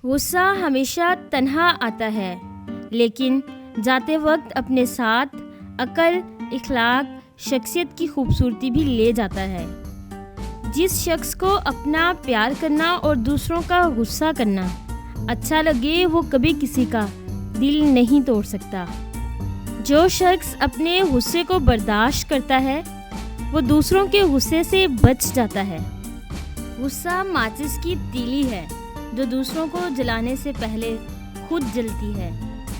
غصہ ہمیشہ تنہا آتا ہے لیکن جاتے وقت اپنے ساتھ عقل، اخلاق، شخصیت کی خوبصورتی بھی لے جاتا ہے۔ جس شخص کو اپنا پیار کرنا اور دوسروں کا غصہ کرنا اچھا لگے وہ کبھی کسی کا دل نہیں توڑ سکتا۔ جو شخص اپنے غصے کو برداشت کرتا ہے وہ دوسروں کے غصے سے بچ جاتا ہے۔ غصہ ماچس کی تیلی ہے جو دوسروں کو جلانے سے پہلے خود جلتی ہے۔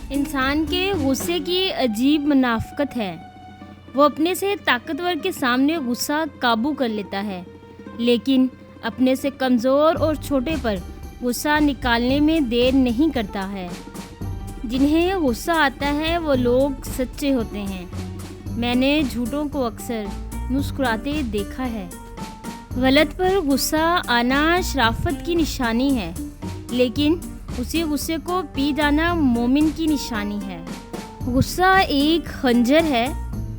انسان کے غصے کی عجیب منافقت ہے، وہ اپنے سے طاقتور کے سامنے غصہ قابو کر لیتا ہے لیکن اپنے سے کمزور اور چھوٹے پر غصہ نکالنے میں دیر نہیں کرتا ہے۔ جنہیں غصہ آتا ہے وہ لوگ سچے ہوتے ہیں۔ میں نے جھوٹوں کو اکثر مسکراتے دیکھا ہے۔ غلط پر غصہ آنا شرافت کی نشانی ہے لیکن اسی غصے کو پی جانا مومن کی نشانی ہے۔ غصہ ایک خنجر ہے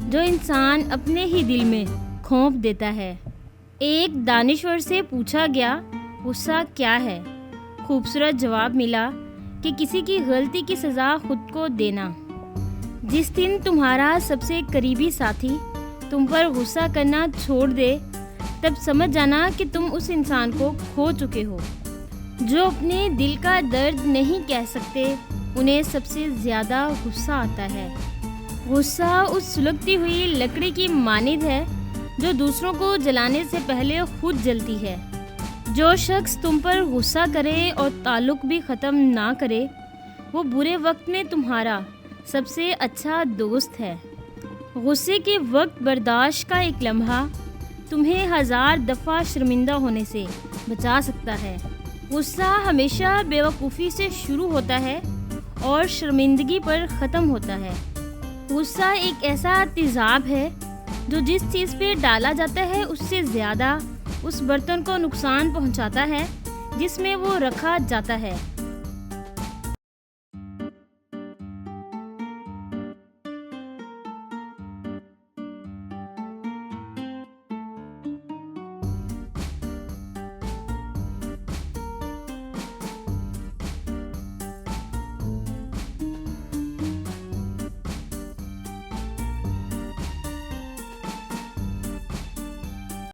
جو انسان اپنے ہی دل میں گھونپ دیتا ہے۔ ایک دانشور سے پوچھا گیا غصہ کیا ہے؟ خوبصورت جواب ملا کہ کسی کی غلطی کی سزا خود کو دینا۔ جس دن تمہارا سب سے قریبی ساتھی تم پر غصہ کرنا چھوڑ دے تب سمجھ جانا کہ تم اس انسان کو کھو چکے ہو۔ جو اپنے دل کا درد نہیں کہہ سکتے انہیں سب سے زیادہ غصہ آتا ہے۔ غصہ اس سلگتی ہوئی لکڑی کی مانند ہے جو دوسروں کو جلانے سے پہلے خود جلتی ہے۔ جو شخص تم پر غصہ کرے اور تعلق بھی ختم نہ کرے وہ برے وقت میں تمہارا سب سے اچھا دوست ہے۔ غصے کے وقت برداشت کا ایک لمحہ تمہیں 1000 دفعہ شرمندہ ہونے سے بچا سکتا ہے۔ غصہ ہمیشہ بیوقوفی سے شروع ہوتا ہے اور شرمندگی پر ختم ہوتا ہے۔ غصہ ایک ایسا تیزاب ہے جو جس چیز پہ ڈالا جاتا ہے اس سے زیادہ اس برتن کو نقصان پہنچاتا ہے جس میں وہ رکھا جاتا ہے۔